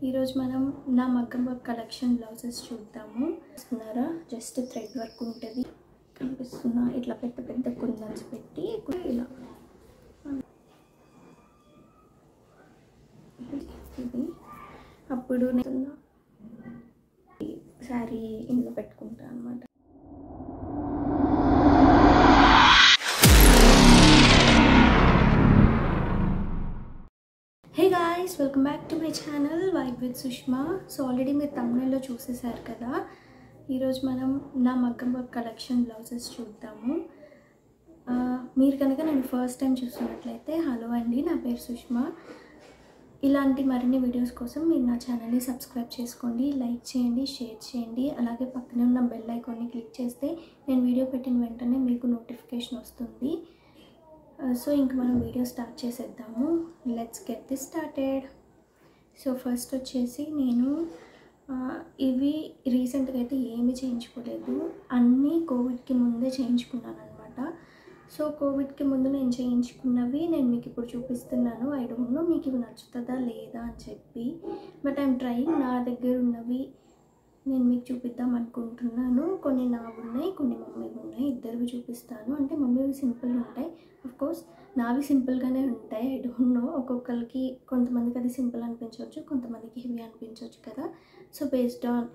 ఈరోజు మనం నా మగ్గం వర్క్ కలెక్షన్ బ్లౌజెస్ చూద్దాము. చూస్తున్నారా, జస్ట్ థ్రెడ్ వర్క్ ఉంటుంది. కనిపిస్తున్నా ఇట్లా పెద్ద పెద్ద కుందన్స్ పెట్టి ఇలా ఇది అప్పుడు నేను శారీ ఇందులో పెట్టుకుంటాను అనమాట. Hey guys, welcome back to my channel vibe with Sushma. So already మీరు తమిళలో చూసేసారు కదా. ఈరోజు మనం నా మగ్గం వర్క్ కలెక్షన్ బ్లౌజెస్ చూద్దాము. మీరు కనుక నేను ఫస్ట్ టైం చూస్తున్నట్లయితే హలో అండి, నా పేరు సుష్మా. ఇలాంటి మరిన్ని వీడియోస్ కోసం మీరు నా ఛానల్ని సబ్స్క్రైబ్ చేసుకోండి, లైక్ చేయండి, షేర్ చేయండి. అలాగే పక్కనే ఉన్న బెల్ ఐకాన్ని క్లిక్ చేస్తే నేను వీడియో పెట్టిన వెంటనే మీకు నోటిఫికేషన్ వస్తుంది. సో ఇంక మనం వీడియో స్టార్ట్ చేసేద్దాము. Let's get this started. So first వచ్చేసి నేను ఇవి రీసెంట్గా అయితే ఏమీ చేయించుకోలేదు, అన్నీ కోవిడ్కి ముందే చేయించుకున్నాను అనమాట. సో కోవిడ్కి ముందు నేను చేయించుకున్నవి నేను మీకు ఇప్పుడు చూపిస్తున్నాను. ఐ డోంట్ నో మీకు ఇవి నచ్చుతుందా లేదా అని చెప్పి, బట్ ఐఎమ్ ట్రైయింగ్. నా దగ్గర ఉన్నవి నేను మీకు చూపిద్దాం అనుకుంటున్నాను. కొన్ని నావి ఉన్నాయి, కొన్ని మమ్మీవి ఉన్నాయి. ఇద్దరివి చూపిస్తాను. అంటే మమ్మీవి సింపుల్ ఉంటాయి, కోర్స్ నావి సింపుల్గానే ఉంటాయి. ఐ డోంట్ నో, ఒక్కొక్కరికి కొంతమందికి అది సింపుల్ అనిపించవచ్చు, కొంతమందికి హెవీ అనిపించవచ్చు కదా. సో బేస్డ్ ఆన్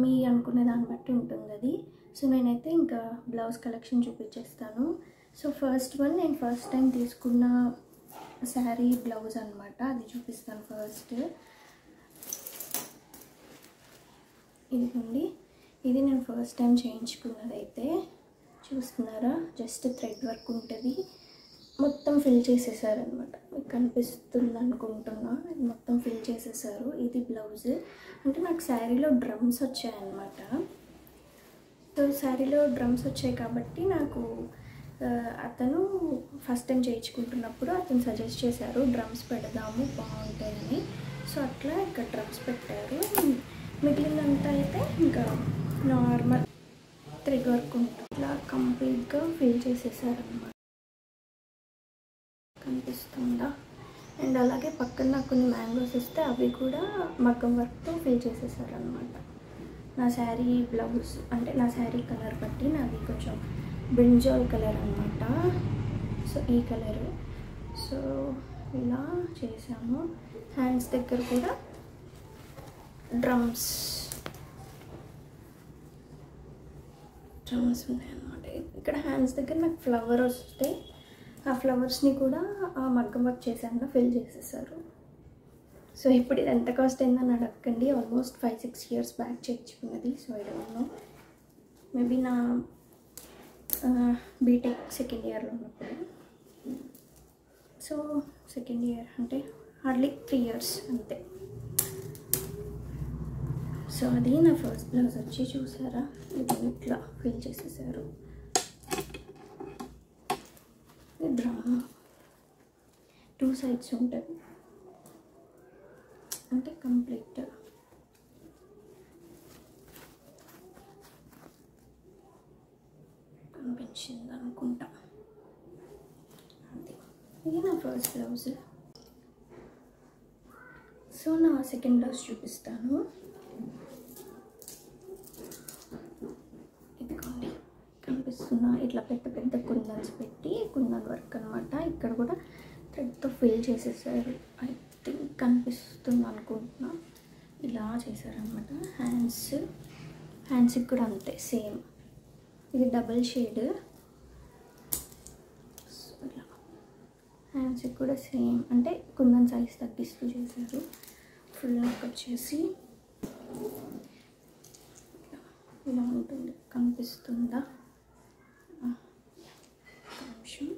మీ అనుకునే దాన్ని బట్టి ఉంటుంది అది. సో నేనైతే ఇంకా బ్లౌజ్ కలెక్షన్ చూపించేస్తాను. సో ఫస్ట్ వన్, నేను ఫస్ట్ టైం తీసుకున్న శారీ బ్లౌజ్ అనమాట, అది చూపిస్తాను ఫస్ట్. ఇదిగోండి, ఇది నేను ఫస్ట్ టైం చేయించుకున్నదైతే. చూస్తున్నారా, జస్ట్ థ్రెడ్ వర్క్ ఉంటుంది, మొత్తం ఫిల్ చేసేసారనమాట. మీకు కనిపిస్తుంది అనుకుంటున్నా, ఇది మొత్తం ఫిల్ చేసేసారు. ఇది బ్లౌజ్. అంటే నాకు శారీలో డ్రమ్స్ వచ్చాయన్నమాట. సో శారీలో డ్రమ్స్ వచ్చాయి కాబట్టి నాకు అతను ఫస్ట్ టైం చేయించుకుంటున్నప్పుడు అతను సజెస్ట్ చేశారు డ్రమ్స్ పెడదాము బాగుంటాయని. సో అట్లా ఇక్కడ డ్రమ్స్ పెట్టారు. మిగిలినంతా అయితే ఇంకా నార్మల్ థ్రెడ్ వర్క్ ఉంటుంది. ఇట్లా కంప్లీట్గా ఫిల్ చేసేసారనమాట. కనిపిస్తుందా? అండ్ అలాగే పక్కన నాకు కొన్ని మ్యాంగోస్ వస్తే అవి కూడా మగ్గం వర్క్తో ఫిల్ చేసేసారనమాట. నా శారీ బ్లౌజ్ అంటే నా శారీ కలర్ బట్టి నాది కొంచెం బ్రింజాల్ కలర్ అనమాట. సో ఈ కలరు. సో ఇలా చేసాము. హ్యాండ్స్ దగ్గర కూడా డ్రమ్స్ ఉన్నాయన్నమాట. ఇక్కడ హ్యాండ్స్ దగ్గర నాకు ఫ్లవర్ వస్తే ఆ ఫ్లవర్స్ని కూడా ఆ మగ్గం వర్క్ చేసాక ఫిల్ చేసేసారు. సో ఇప్పుడు ఇది ఎంత కాస్ట్ అయిందని అడగండి. ఆల్మోస్ట్ 5-6 years బ్యాక్ చేయించుకున్నది. So I don't know, maybe నా బీటెక్ సెకండ్ ఇయర్లో ఉన్నప్పుడు. సో సెకండ్ ఇయర్ అంటే హార్డ్లీ 3 years అంతే. సో అది నా ఫస్ట్ బ్లౌజ్ వచ్చి చూసారా, ఇది ఇట్లా ఫిల్ చేసేసారు. డ్రామా 2 sides ఉంటుంది, అంటే కంప్లీట్. కనిపించింది అనుకుంటా. అది ఇది నా ఫస్ట్ బ్లౌజ్. సో నా సెకండ్ బ్లౌజ్ చూపిస్తాను. ఇదిగోండి, కనిపిస్తున్నా ఇట్లా పెద్ద పెద్ద కుందన్స్ పెట్టి కుందన్ వర్క్ అనమాట. ఇక్కడ కూడా థ్రెడ్తో ఫిల్ చేసేసారు. ఐ థింక్ కనిపిస్తుంది అనుకుంటున్నా. ఇలా చేశారనమాట. హ్యాండ్స్కి కూడా అంతే సేమ్. ఇది డబల్ షేడ్. ఇలా హ్యాండ్స్కి కూడా సేమ్, అంటే కుందన్ సైజ్ తగ్గిస్తూ చేశారు. ఫుల్ నెక్ వచ్చేసి ఇలా ఉంటుంది. కనిపిస్తుందా? నిమిషం.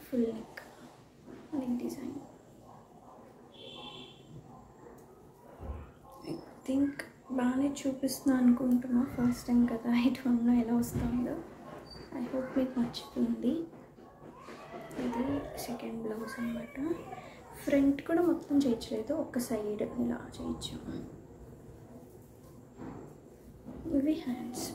Full neck design. I think బాగానే చూపిస్తున్నా అనుకుంటున్నా, ఫస్ట్ టైం కదా. ఐ డోంట్ నో ఎలా వస్తుందో. ఐ హోప్ మీకు నచ్చుతుంది. ఇది సెకండ్ బ్లౌజ్ అనమాట. ఫ్రంట్ కూడా మొత్తం చేయించలేదు, ఒక సైడ్ ఇలా చేయించాము. ఇవి హ్యాండ్స్.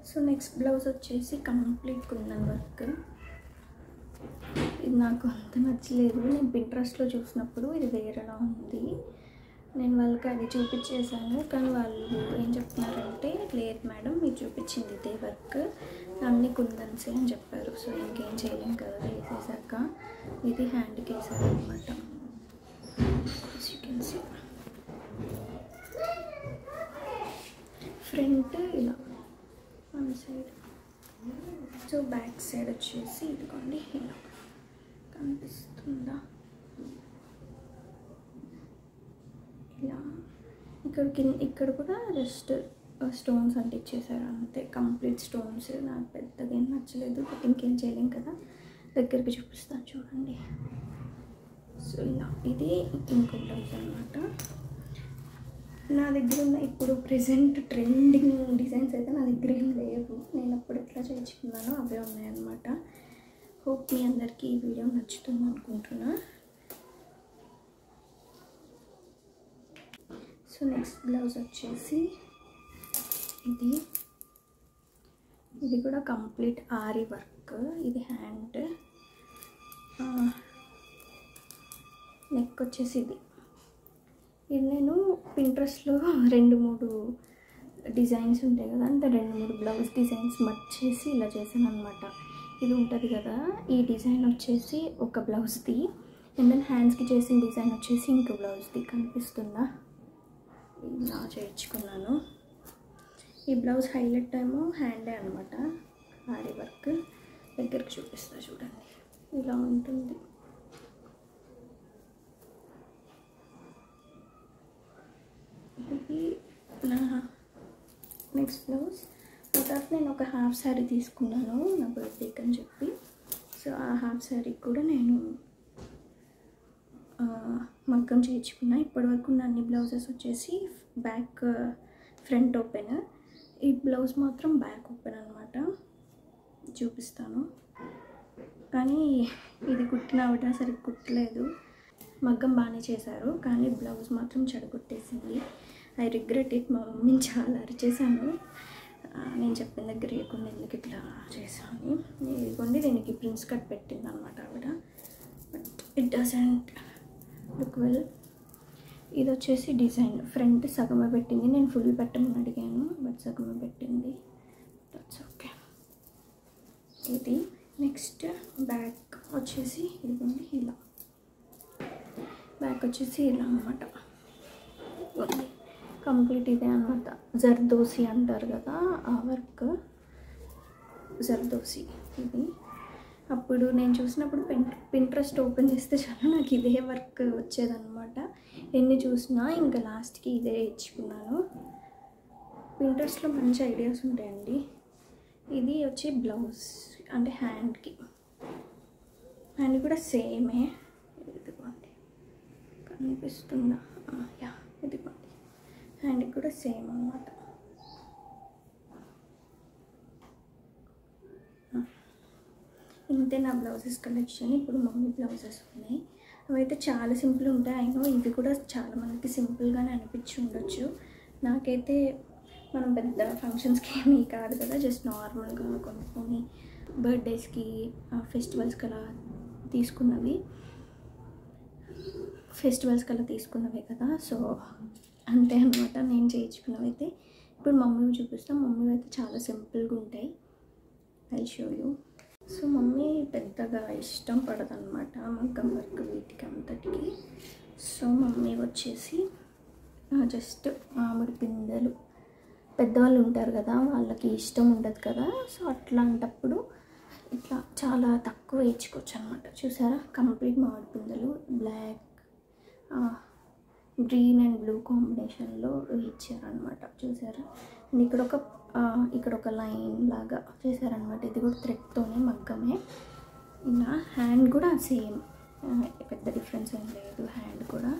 సో నెక్స్ట్ బ్లౌజ్ వచ్చేసి కంప్లీట్ కుందన్ వర్క్. ఇది నాకు అంత నచ్చలేదు. నేను పింట్రెస్ట్లో చూసినప్పుడు ఇది వేరేలా ఉంది. నేను వాళ్ళకి అది చూపించేసాను, కానీ వాళ్ళు ఏం చెప్తున్నారంటే లేదు మేడం మీరు చూపించింది ఇదే వర్క్, అన్ని కుందన్సే అని చెప్పారు. సో ఇంకేం చేయలేం కదా వేసేసాక. ఇది హ్యాండ్కి వేసారనమాట. ఫ్రంట్ ఇలా one side, so back side వచ్చేసి ఇదిగోండి ఇలా కనిపిస్తుందా, ఇలా ఇక్కడ కూడా జస్ట్ స్టోన్స్ అంటించేసారు అంతే, కంప్లీట్ స్టోన్స్. నాకు పెద్దగా ఏం నచ్చలేదు, బట్ ఇంకేం చేయలేం కదా. దగ్గరికి చూపిస్తాను చూడండి. సో ఇలా ఇది ఇంకో బ్లౌజ్ అనమాట. నా దగ్గర ఉన్న ఇప్పుడు ప్రెజెంట్ ట్రెండింగ్ డిజైన్స్ అయితే నా దగ్గర ఏం లేవు. నేను అప్పుడు ఎట్లా చేయించుకున్నానో అవే ఉన్నాయన్నమాట. హోప్ మీ అందరికీ ఈ వీడియో నచ్చుతుంది అనుకుంటున్నా. సో నెక్స్ట్ బ్లౌజ్ వచ్చేసి ఇది కూడా కంప్లీట్ ఆరి వర్క్. ఇది హ్యాండ్, నెక్ వచ్చేసి ఇది నేను పింట్రెస్ట్లో 2-3 డిజైన్స్ ఉంటాయి కదా, అంటే 2-3 బ్లౌజ్ డిజైన్స్ మట్ చేసి ఇలా చేశాను అనమాట. ఇది ఉంటుంది కదా, ఈ డిజైన్ వచ్చేసి ఒక బ్లౌజ్ది, అండ్ దెన్ హ్యాండ్స్కి చేసిన డిజైన్ వచ్చేసి ఇంకో బ్లౌజ్ది. కనిపిస్తుందా, ఇలా చేయించుకున్నాను. ఈ బ్లౌజ్ హైలైట్ ఏమో హ్యాండే అనమాట, ఆరి వర్క్. దగ్గరికి చూపిస్తా చూడండి, ఇలా ఉంటుంది. ఇది నా నెక్స్ట్ బ్లౌజ్. తర్వాత నేను ఒక హాఫ్ శారీ తీసుకున్నాను నా బర్త్డేకి అని చెప్పి. సో ఆ హాఫ్ శారీకి కూడా నేను మగ్గం చేయించుకున్నా. ఇప్పటివరకు ఉన్న అన్ని బ్లౌజెస్ వచ్చేసి బ్యాక్ ఫ్రంట్ ఓపెన్, ఈ బ్లౌజ్ మాత్రం బ్యాక్ ఓపెన్ అనమాట. చూపిస్తాను, కానీ ఇది కుట్టిన ఒకటా సరిగ్గా కుట్టలేదు. మగ్గం బాగానే చేశారు, కానీ బ్లౌజ్ మాత్రం చెడగొట్టేసింది. I regret it. మా మమ్మీని చాలా అరిచేసాను, నేను చెప్పిన దగ్గర లేకుండా ఎందుకు ఇట్లా చేశాను. ఇదిగోండి, దీనికి ప్రిన్స్ కట్ పెట్టింది అనమాట ఆవిడ, but it doesn't look well. ఇది వచ్చేసి డిజైన్ ఫ్రంట్ సగమే పెట్టింది. నేను ఫుల్ పెట్టమని అడిగాను, బట్ సగమే పెట్టింది. That's okay. ఇది నెక్స్ట్ బ్యాక్ వచ్చేసి ఇదిగోండి ఇలా, బ్యాక్ వచ్చేసి ఇలా అనమాట. కంప్లీట్ ఇదే అనమాట. జర్దోసి అంటారు కదా ఆ వర్క్, జర్దోసి. ఇది అప్పుడు నేను చూసినప్పుడు పింట్రెస్ట్ ఓపెన్ చేస్తే చాలా నాకు ఇదే వర్క్ వచ్చేదన్నమాట. ఎన్ని చూసినా ఇంకా లాస్ట్కి ఇదే ఇచ్చుకున్నాను. పింట్రెస్ట్లో మంచి ఐడియాస్ ఉంటాయండి. ఇది వచ్చి బ్లౌజ్ అంటే హ్యాండ్కి, హ్యాండ్ కూడా సేమే. ఇదిగోండి కనిపిస్తుందా, యా ఇదిగోండి, హ్యాండ్కి కూడా సేమ్ అన్నమాట. ఇంతే నా బ్లౌజెస్ కలెక్షన్. ఇప్పుడు మమ్మీ బ్లౌజెస్ ఉన్నాయి, అవైతే చాలా సింపుల్ ఉంటాయి. అయినో ఇవి కూడా చాలా మందికి సింపుల్గానే అనిపించి ఉండొచ్చు. నాకైతే మనం పెద్ద ఫంక్షన్స్కి ఏమీ కాదు కదా, జస్ట్ నార్మల్గా కొనుక్కొని బర్త్డేస్కి ఫెస్టివల్స్కి అలా తీసుకున్నవే కదా. సో అంతే అనమాట నేను చేయించుకున్నవి అయితే. ఇప్పుడు మమ్మీ చూపిస్తాం. మమ్మీ అయితే చాలా సింపుల్గా ఉంటాయి. I show you. So mummy పెద్దగా ఇష్టం పడదన్నమాట మగ్గం వర్క్ వీటికి అంతటికి. సో మమ్మీ వచ్చేసి జస్ట్ మామిడి పిందెలు, పెద్దవాళ్ళు ఉంటారు కదా వాళ్ళకి ఇష్టం ఉండదు కదా, సో అట్లాంటప్పుడు ఇట్లా చాలా తక్కువ వేయించుకోవచ్చు అనమాట. చూసారా, కంప్లీట్ మామిడి పిందెలు బ్లాక్ గ్రీన్ అండ్ బ్లూ కాంబినేషన్లో ఇచ్చారనమాట. చూసారా, అండ్ ఇక్కడ ఒక లైన్ లాగా చేశారనమాట. ఇది కూడా థ్రెడ్తోనే మగ్గమే. ఇలా హ్యాండ్ కూడా సేమ్, పెద్ద డిఫరెన్స్ ఏం లేదు. హ్యాండ్ కూడా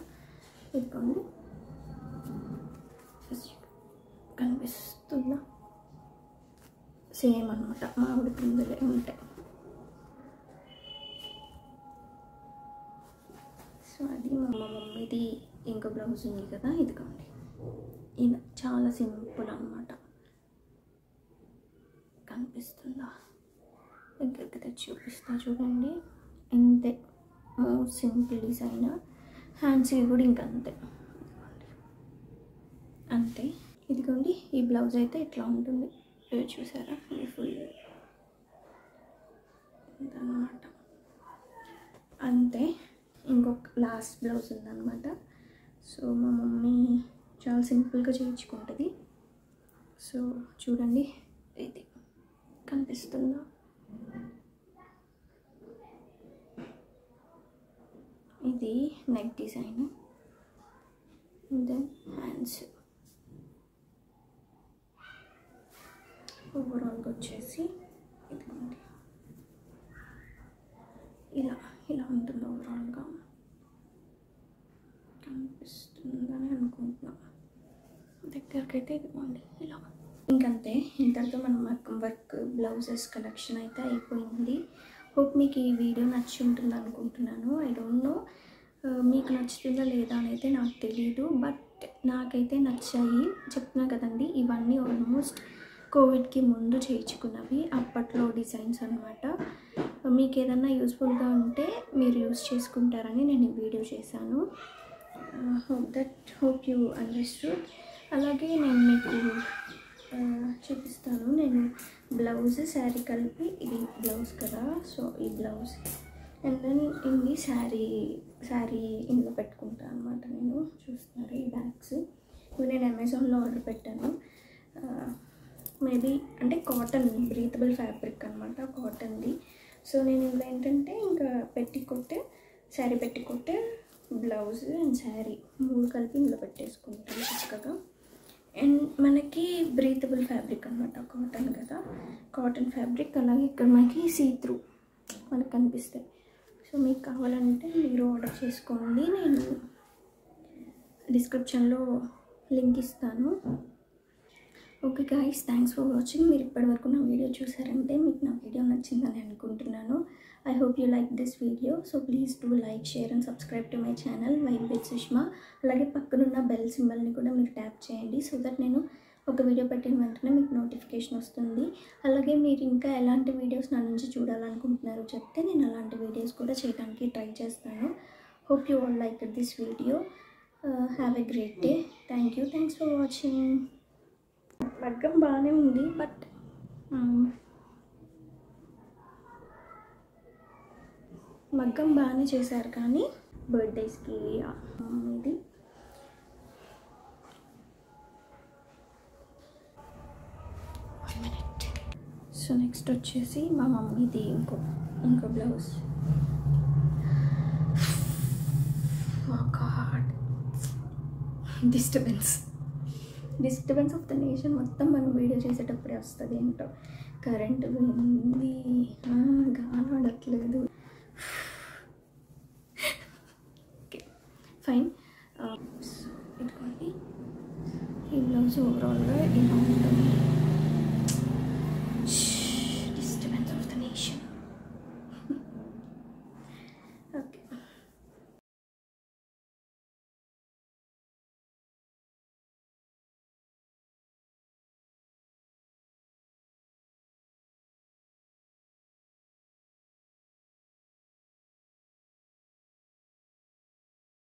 ఇదిగోండి కనిపిస్తుందా, సేమ్ అనమాట, మామిడి పిందెలే ఉంటాయి. సో అది మా మమ్మీది. ఇంకో బ్లౌజ్ ఉంది కదా, ఇదిగోండి, ఇది చాలా సింపుల్ అనమాట. కనిపిస్తుందా? దగ్గరికి తెచ్చి చూపిస్తా చూడండి. ఇంతే, మోస్ట్ సింపుల్ డిజైన్. హ్యాండ్స్కి కూడా ఇంకంతే, అంతే. ఇదిగోండి, ఈ బ్లౌజ్ అయితే ఇట్లా ఉంటుంది. ఇది చూసారా, ఇది ఫుల్ అన్నమాట. అంతే. ఇంకొక లాస్ట్ బ్లౌజ్ ఉందన్నమాట. సో మా మమ్మీ చాలా సింపుల్గా చేయించుకుంటుంది. సో చూడండి, ఇది కనిపిస్తుందా? ఇది నెక్ డిజైన్, దెన్ హ్యాండ్స్. ఓవరాల్గా వచ్చేసి ఇదిగోండి, ఇలా ఇలా ఉంటుంది. ఓవరాల్గా కనిపిస్తుందని అనుకుంటున్నా. దగ్గరికి అయితే ఇదిగోండి ఇలా. ఇంకంతే, ఇంతటితో మనం వర్క్ బ్లౌజెస్ కలెక్షన్ అయితే అయిపోయింది. హోప్ మీకు ఈ వీడియో నచ్చి ఉంటుంది అనుకుంటున్నాను. ఐ డోంట్ నో మీకు నచ్చుతుందా లేదా అని అయితే నాకు తెలియదు, బట్ నాకైతే నచ్చాయి. చెప్తున్నా కదండి, ఇవన్నీ ఆల్మోస్ట్ కోవిడ్కి ముందు చేయించుకున్నవి, అప్పట్లో డిజైన్స్ అనమాట. మీకు ఏదన్నా యూస్ఫుల్గా ఉంటే మీరు యూస్ చేసుకుంటారని నేను ఈ వీడియో చేశాను. Hope you understood. అలాగే నేను మీకు చూపిస్తాను. నేను బ్లౌజ్ శారీ కలిపి, ఇది బ్లౌజ్ కదా, సో ఈ బ్లౌజ్ అండ్ దెన్ ఇది శారీ ఇందులో పెట్టుకుంటాను అనమాట. నేను చూస్తున్నారు ఈ బ్యాగ్స్, ఇవి నేను అమెజాన్లో ఆర్డర్ పెట్టాను. మేబీ అంటే కాటన్, బ్రీతబుల్ ఫ్యాబ్రిక్ అనమాట, కాటన్ది. సో నేను ఇందులో ఏంటంటే ఇంకా పెట్టికొట్టే, శారీ పెట్టికొట్టే, బ్లౌజ్ అండ్ శారీ 3 కలిపి ఇందులో పెట్టేసుకుంటాను చక్కగా. అండ్ మనకి బ్రీతబుల్ ఫ్యాబ్రిక్ అనమాట, కాటన్ కదా, కాటన్ ఫ్యాబ్రిక్. అలాగే ఇక్కడ మనకి సీ-త్రూ మనకు కనిపిస్తాయి. సో మీకు కావాలంటే మీరు ఆర్డర్ చేసుకోండి, నేను డిస్క్రిప్షన్లో లింక్ ఇస్తాను. Okay guys, thanks for watching. మీరు ఇప్పటివరకు నా వీడియో చూసారంటే మీకు నా వీడియో నచ్చిందని అనుకుంటున్నాను. I hope you like this video. So please do like, share and subscribe to my channel vibe with Sushma. అలాగే పక్కనున్న బెల్ సింబల్ని కూడా మీరు ట్యాప్ చేయండి, సో దట్ నేను ఒక వీడియో పెట్టిన వెంటనే మీకు నోటిఫికేషన్ వస్తుంది. అలాగే మీరు ఇంకా ఎలాంటి వీడియోస్ నా నుంచి చూడాలనుకుంటున్నారో చెప్తే నేను అలాంటి వీడియోస్ కూడా చేయడానికి ట్రై చేస్తాను. Hope you all like this video. Have a great day. Thanks for watching. మగ్గం బాగానే ఉంది, బట్ మగ్గం బాగానే చేశారు, కానీ బర్త్డేస్కి ఇది సో నెక్స్ట్ వచ్చేసి మా మమ్మీది ఇంకో blouse. Disturbance of the nation మొత్తం మనం వీడియో చేసేటప్పుడే వస్తుంది. ఏంటో కరెంట్ పోయింది, గాలి ఆడట్లేదు. Okay fine. ఇదిగోండి, ఈ బ్లౌజ్ ఓవరాల్గా ఇలా ఉంటుంది.